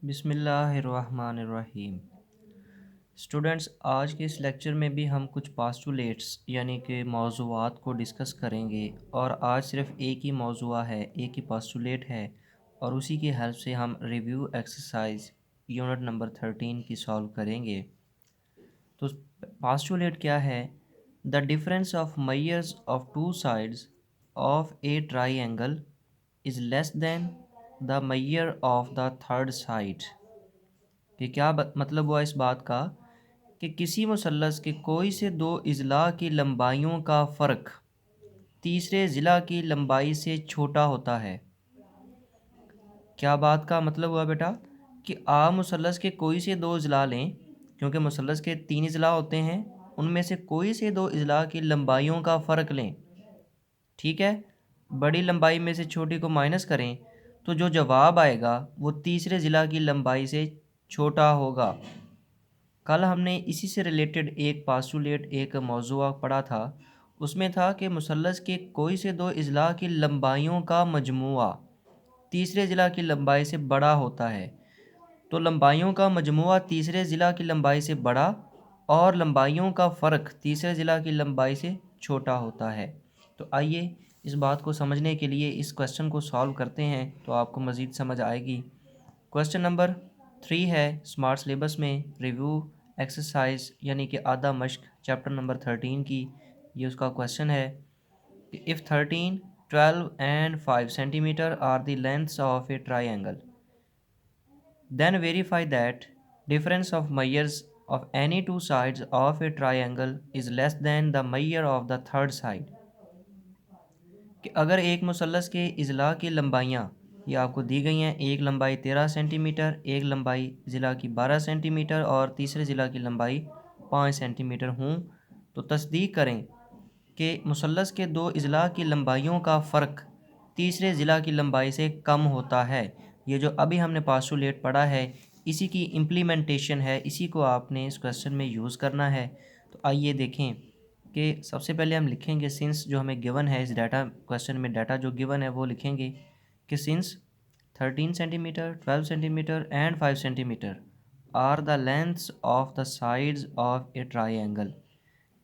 बिस्मिल्लाहिर्रहमानिर्रहीम। स्टूडेंट्स, आज के इस लेक्चर में भी हम कुछ पास्टुलेट्स यानी कि मौज़ूआत को डिस्कस करेंगे। और आज सिर्फ एक ही मौज़ूआ है, एक ही पास्टुलेट है, और उसी की हेल्प से हम रिव्यू एक्सरसाइज यूनिट नंबर 13 की सॉल्व करेंगे। तो पास्टुलेट क्या है? The difference of measures of two sides of a triangle is less than the measure of the third side. कि क्या मतलब हुआ इस बात का कि किसी मुसल्लस के कोई से दो इज़ला की लंबाइयों का फ़र्क तीसरे ज़िला की लंबाई से छोटा होता है। क्या बात का मतलब हुआ बेटा कि आप मुसल्लस के कोई से दो इज़ला लें, क्योंकि मुसल्लस के तीन इज़ला होते हैं, उनमें से कोई से दो इज़ला की लंबाइयों का फ़र्क लें। ठीक है, बड़ी लंबाई में से छोटी को माइनस करें तो जो जवाब आएगा वो तीसरे ज़िला की लंबाई से छोटा होगा। कल हमने इसी से रिलेटेड एक पास्टुलेट एक मौज़ूआ पढ़ा था। उसमें था कि मुसल्लस के कोई से दो इज़ला की लंबाइयों का मजमुआ तीसरे ज़िला की लंबाई से बड़ा होता है। तो लंबाइयों का मजमुआ तीसरे ज़िला की लंबाई से बड़ा और लंबाइयों का फ़र्क तीसरे ज़िला की लंबाई से छोटा होता है। तो आइए इस बात को समझने के लिए इस क्वेश्चन को सॉल्व करते हैं, तो आपको मज़ीद समझ आएगी। क्वेश्चन नंबर 3 है स्मार्ट सिलेबस में रिव्यू एक्सरसाइज यानी कि आधा मश्क चैप्टर नंबर 13 की। ये उसका क्वेश्चन है कि if 13, 12 and 5 centimetre are the lengths of a triangle, then verify that difference of measures of any two sides of a triangle is less than the measure of the third side। कि अगर एक मुसल्लस के इज़ला की लंबाइयाँ ये आपको दी गई हैं, एक लंबाई 13 सेंटीमीटर, एक लंबाई ज़िला की 12 सेंटीमीटर और तीसरे ज़िला की लंबाई 5 सेंटीमीटर हों, तो तस्दीक करें कि मुसल्लस के दो इज़ला की लंबाइयों का फ़र्क तीसरे ज़िला की लंबाई से कम होता है। ये जो अभी हमने पास्टुलेट पढ़ा है इसी की इम्प्लीमेंटेशन है, इसी को आपने इस क्वेश्चन में यूज़ करना है। तो आइए देखें कि सबसे पहले हम लिखेंगे सिंस जो हमें गिवन है, इस डाटा क्वेश्चन में डाटा जो गिवन है वो लिखेंगे कि since 13 centimetre, 12 centimetre and 5 centimetre are the lengths of the sides of a triangle.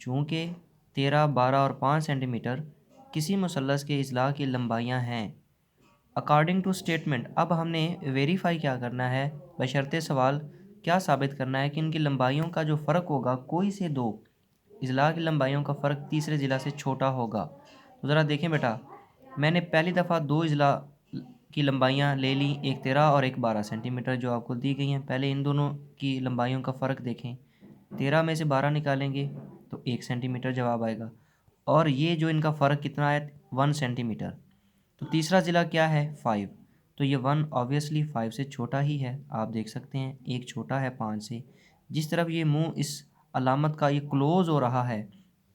चूँकि 13, 12 और 5 सेंटीमीटर किसी मुसल्लस के इज़ला की लंबाइयाँ हैं अकॉर्डिंग टू स्टेटमेंट। अब हमने वेरीफाई क्या करना है, बशर्ते सवाल क्या साबित करना है कि इनकी लंबाइयों का जो फ़र्क होगा कोई से दो इज़ला की लंबाइयों का फ़र्क तीसरे ज़िला से छोटा होगा। तो ज़रा देखें बेटा, मैंने पहली दफ़ा दो इज़ला की लंबाइयाँ ले ली, एक 13 और एक 12 सेंटीमीटर जो आपको दी गई हैं। पहले इन दोनों की लंबाइयों का फ़र्क देखें, 13 में से 12 निकालेंगे तो 1 सेंटीमीटर जवाब आएगा, और ये जो इनका फ़र्क कितना है 1 सेंटीमीटर। तो तीसरा ज़िला क्या है 5, तो ये 1 ऑब्वियसली 5 से छोटा ही है। आप देख सकते हैं एक छोटा है 5 से। जिस तरफ ये मुंह इस अलामत का ये क्लोज़ हो रहा है,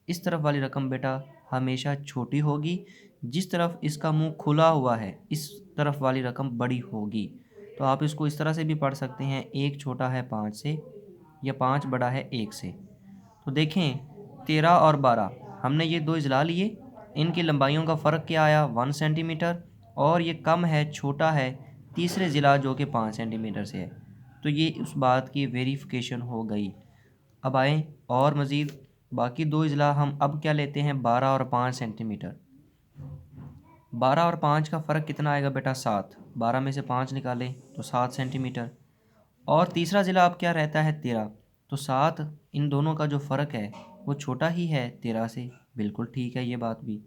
इस तरफ वाली रकम बेटा हमेशा छोटी होगी, जिस तरफ इसका मुंह खुला हुआ है इस तरफ वाली रकम बड़ी होगी। तो आप इसको इस तरह से भी पढ़ सकते हैं, एक छोटा है 5 से या 5 बड़ा है 1 से। तो देखें 13 और 12 हमने ये दो इजला लिए, इनकी लंबाइयों का फ़र्क क्या आया 1 सेंटीमीटर, और ये कम है छोटा है तीसरे ज़िला जो कि 5 सेंटीमीटर से है। तो ये उस बात की वेरिफिकेशन हो गई। अब आएँ और मज़ीद बाकी दो इजला हम अब क्या लेते हैं 12 और 5 सेंटीमीटर। 12 और 5 का फ़र्क कितना आएगा बेटा 7, 12 में से 5 निकालें तो 7 सेंटीमीटर। और तीसरा ज़िला अब क्या रहता है 13, तो 7 इन दोनों का जो फ़र्क है वो छोटा ही है 13 से। बिल्कुल ठीक है ये बात भी।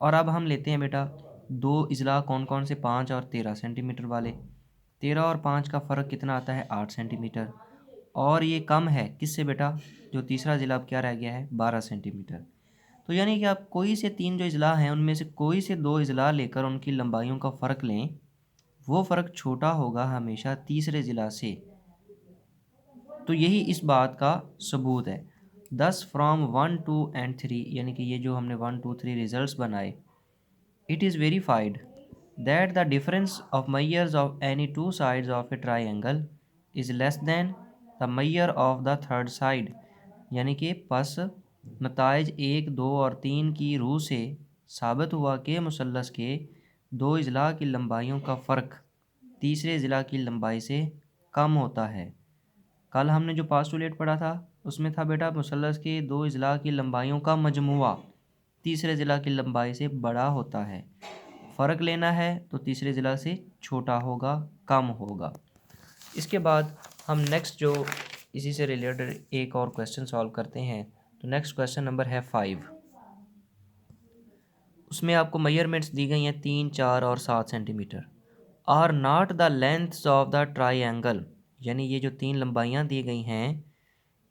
और अब हम लेते हैं बेटा दो इजला कौन कौन से 5 और 13 सेंटीमीटर वाले। 13 और 5 का फ़र्क कितना आता है 8 सेंटीमीटर, और ये कम है किससे बेटा, जो तीसरा ज़िला अब क्या रह गया है 12 सेंटीमीटर। तो यानी कि आप कोई से तीन जो इजला हैं उनमें से कोई से दो इजला लेकर उनकी लंबाइयों का फ़र्क लें, वो फ़र्क छोटा होगा हमेशा तीसरे ज़िला से। तो यही इस बात का सबूत है। 10 फ्रॉम 1, 2 एंड 3 यानी कि ये जो हमने 1, 2, 3 रिजल्ट्स बनाए, it is verified that the difference of measures of any two sides of a triangle is less than the measure of the third side. यानी कि पस नताइज 1, 2 और 3 की रूह से साबित हुआ कि मुसल्लस के दो इजला की लंबाइयों का फ़र्क तीसरे ज़िला की लंबाई से कम होता है। कल हमने जो पास्टुलेट पढ़ा था उसमें था बेटा मुसल्लस के दो अज़ला की लंबाइयों का मजमुआ तीसरे अज़ला की लंबाई से बड़ा होता है। फ़र्क लेना है तो तीसरे अज़ला से छोटा होगा, कम होगा। इसके बाद हम नेक्स्ट जो इसी से रिलेटेड एक और क्वेश्चन सॉल्व करते हैं। तो नेक्स्ट क्वेश्चन नंबर है 5। उसमें आपको मेजरमेंट्स दी गई हैं 3, 4 और 7 centimetre. Are not the lengths of the triangle, यानी ये जो 3 लंबाइयाँ दी गई हैं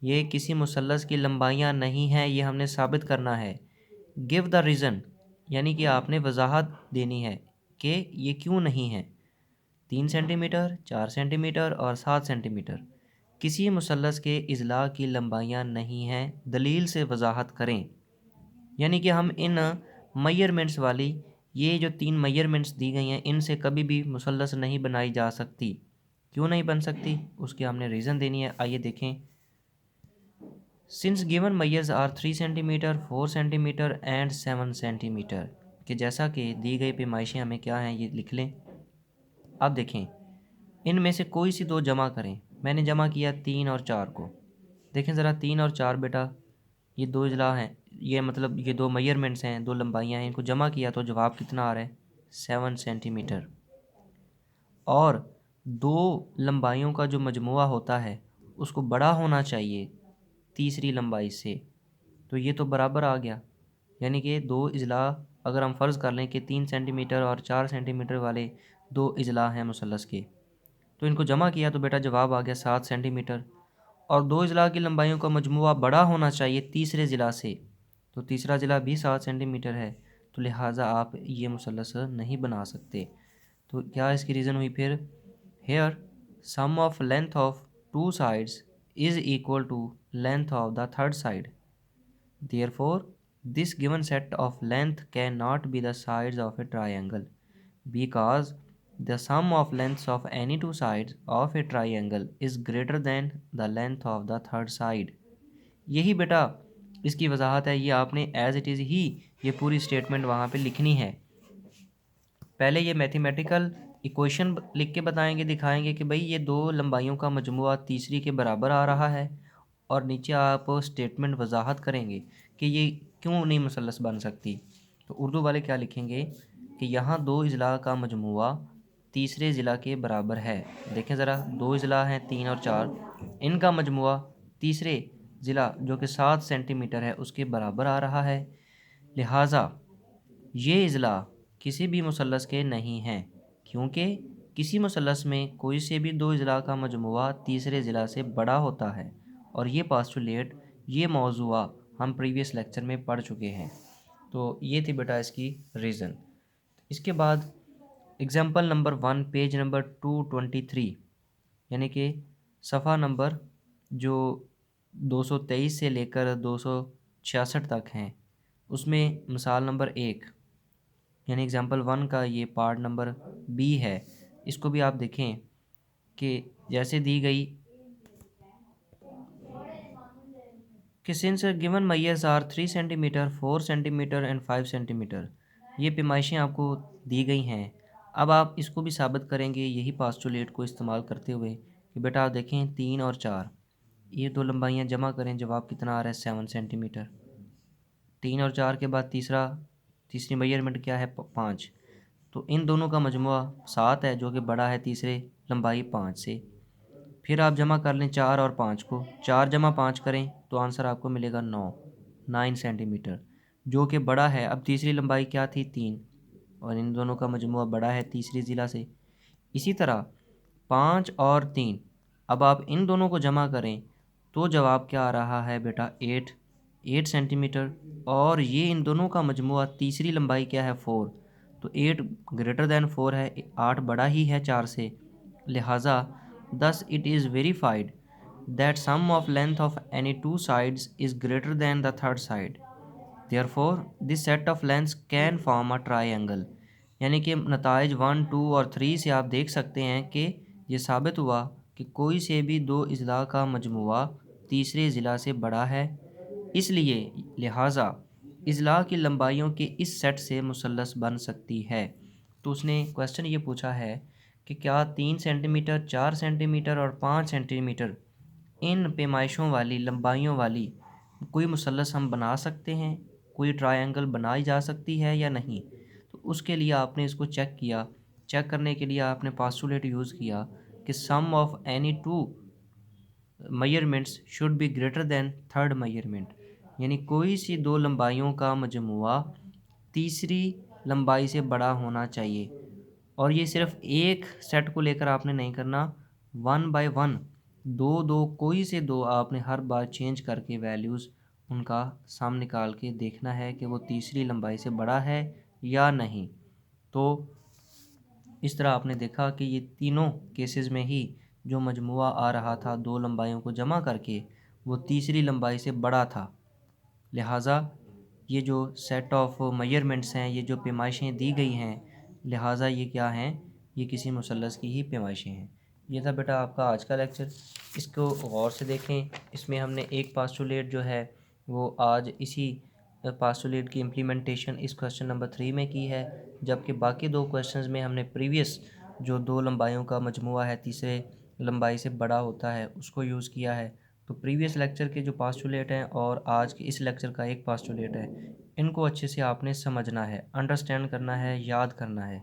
ये किसी मुसल्लस की लंबाइयाँ नहीं हैं, ये हमने साबित करना है। गिव द रीज़न, यानी कि आपने वजाहत देनी है कि ये क्यों नहीं है। 3 सेंटीमीटर, 4 सेंटीमीटर और 7 सेंटीमीटर किसी मुसल्लस के इज़ला की लंबाइयाँ नहीं हैं, दलील से वजाहत करें। यानी कि हम इन मेजरमेंट्स वाली ये जो 3 मेजरमेंट्स दी गई हैं इनसे कभी भी मुसल्लस नहीं बनाई जा सकती। क्यों नहीं बन सकती उसकी हमने रीज़न देनी है। आइए देखें। Since given measures are 3 centimetre, 4 centimetre and 7 centimetre, कि जैसा कि दी गई पैमाइशें हमें क्या हैं ये लिख लें। अब देखें इनमें से कोई सी दो जमा करें। मैंने जमा किया 3 और 4 को। देखें ज़रा 3 और 4 बेटा ये दो इजला हैं, ये मतलब ये दो मेजरमेंट्स हैं, दो लंबाइयाँ हैं, इनको जमा किया तो जवाब कितना आ रहा है 7 सेंटीमीटर। और दो लंबाइयों का जो मजमुआ होता है उसको बड़ा होना चाहिए तीसरी लंबाई से, तो ये तो बराबर आ गया। यानी कि दो इजला अगर हम फ़र्ज़ कर लें कि 3 सेंटीमीटर और 4 सेंटीमीटर वाले दो इजला हैं मुसल्लस के, तो इनको जमा किया तो बेटा जवाब आ गया 7 सेंटीमीटर। और दो ज़िला की लंबाइयों का मजमुआ बड़ा होना चाहिए तीसरे ज़िला से, तो तीसरा ज़िला भी 7 सेंटीमीटर है, तो लिहाजा आप ये मुसल्लस नहीं बना सकते। तो क्या इसकी रीज़न हुई फिर, here sum of length of two sides is equal to length of the third side, therefore this given set of length can not be the sides of a triangle because the sum of lengths of any two sides of a triangle is greater than the length of the third side। यही बेटा इसकी वजाहत है, ये आपने as it is ही ये पूरी statement वहाँ पे लिखनी है। पहले ये मैथमेटिकल इक्वेशन लिख के बताएंगे, दिखाएंगे कि भाई ये दो लंबाइयों का मजमुआ तीसरी के बराबर आ रहा है, और नीचे आप स्टेटमेंट वजाहत करेंगे कि ये क्यों नहीं मुसल्लस बन सकती। तो उर्दू वाले क्या लिखेंगे कि यहाँ दो इजला का मजमुआ तीसरे ज़िला के बराबर है। देखें ज़रा दो इजला हैं 3 और 4, इनका मजमुआ तीसरे ज़िला जो कि 7 सेंटीमीटर है उसके बराबर आ रहा है, लिहाजा ये इजला किसी भी मुसल्लस के नहीं हैं, क्योंकि किसी मुसल्लस में कोई से भी दो इजला का मजमुआ तीसरे ज़िला से बड़ा होता है। और ये पास्टुलेट ये मौज़ूआ हम प्रीवियस लेक्चर में पढ़ चुके हैं। तो ये थी बेटा इसकी रीज़न। इसके बाद एग्जाम्पल नंबर 1 पेज नंबर 223, यानी कि सफ़ा नंबर जो 223 से लेकर 266 तक हैं, उसमें मिसाल नंबर 1 यानी एग्जाम्पल 1 का ये पार्ट नंबर बी है। इसको भी आप देखें कि जैसे दी गई कि since given measures are 3 centimetre, 4 centimetre and 5 centimetre, ये पैमाइशें आपको दी गई हैं। अब आप इसको भी साबित करेंगे यही पास्टुलेट को इस्तेमाल करते हुए कि बेटा आप देखें 3 और 4 ये दो लंबाइयाँ जमा करें, जवाब कितना आ रहा है 7 सेंटीमीटर। 3 और 4 के बाद तीसरी मेजरमेंट क्या है 5, तो इन दोनों का मजमुआ 7 है जो कि बड़ा है तीसरे लंबाई 5 से। फिर आप जमा कर लें 4 और 5 को, 4 जमा 5 करें तो आंसर आपको मिलेगा 9 सेंटीमीटर, जो कि बड़ा है। अब तीसरी लंबाई क्या थी 3, और इन दोनों का मजमुआ बड़ा है तीसरी ज़िला से। इसी तरह 5 और 3, अब आप इन दोनों को जमा करें तो जवाब क्या आ रहा है बेटा 8 सेंटीमीटर, और ये इन दोनों का मजमुआ तीसरी लंबाई क्या है 4, तो 8 ग्रेटर दैन 4 है, 8 बड़ा ही है 4 से, लिहाजा thus it is verified that sum of length of any two sides is greater than the third side, therefore this set of lengths can form a triangle। यानी कि नताइज 1, 2 और 3 से आप देख सकते हैं कि ये साबित हुआ कि कोई से भी दो इजला का मजमुआ तीसरे ज़िला से बड़ा है, इसलिए लिहाजा इजला की लंबाइयों के इस सेट से मुसल्लस बन सकती है। तो उसने क्वेश्चन ये पूछा है कि क्या 3 सेंटीमीटर, 4 सेंटीमीटर और 5 सेंटीमीटर इन पैमाइशों वाली लंबाइयों वाली कोई मुसल्लस हम बना सकते हैं, कोई ट्रायंगल बनाई जा सकती है या नहीं। तो उसके लिए आपने इसको चेक किया। चेक करने के लिए आपने पास्टुलेट यूज़ किया कि sum of any two measurements should be greater than third measurement, यानी कोई सी दो लंबाइयों का मजमुआ तीसरी लंबाई से बड़ा होना चाहिए। और ये सिर्फ एक सेट को लेकर आपने नहीं करना, वन बाय वन, दो दो कोई से दो आपने हर बार चेंज करके वैल्यूज़ उनका सम निकाल के देखना है कि वो तीसरी लंबाई से बड़ा है या नहीं। तो इस तरह आपने देखा कि ये तीनों केसेस में ही जो मजमुआ आ रहा था दो लंबाइयों को जमा करके वो तीसरी लंबाई से बड़ा था। लिहाजा ये जो सेट ऑफ मेजरमेंट्स हैं, ये जो पैमाइशें दी गई हैं, लिहाजा ये क्या हैं, ये किसी मुसल्लस की ही पैमाइशें हैं। ये था बेटा आपका आज का लेक्चर। इसको गौर से देखें। इसमें हमने एक पास्टुलेट जो है वो आज इसी पास्टुलेट की इम्प्लीमेंटेशन इस क्वेश्चन नंबर 3 में की है, जबकि बाकी दो क्वेश्चंस में हमने प्रीवियस जो दो लंबाइयों का मजमुआ है तीसरे लंबाई से बड़ा होता है उसको यूज़ किया है। तो प्रीवियस लेक्चर के जो पास्टुलेट हैं और आज के इस लेक्चर का एक पास्टुलेट है, इनको अच्छे से आपने समझना है, अंडरस्टैंड करना है, याद करना है।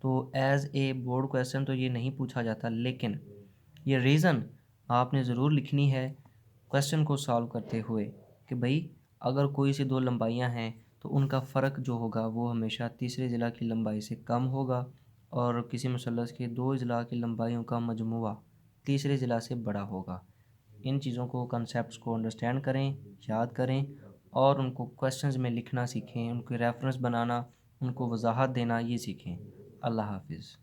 तो एज़ ए बोर्ड क्वेश्चन तो ये नहीं पूछा जाता, लेकिन ये रीज़न आपने ज़रूर लिखनी है क्वेश्चन को सॉल्व करते हुए कि भाई अगर कोई सी दो लंबाइयाँ हैं तो उनका फ़र्क जो होगा वो हमेशा तीसरे ज़िला की लंबाई से कम होगा, और किसी मुसल्लस के दो ज़िला की लंबाइयों का मजमुआ तीसरे ज़िला से बड़ा होगा। इन चीज़ों को, कंसेप्ट्स को अंडरस्टैंड करें, याद करें और उनको क्वेश्चंस में लिखना सीखें, उनके रेफरेंस बनाना, उनको वजाहत देना ये सीखें। अल्लाह हाफिज़।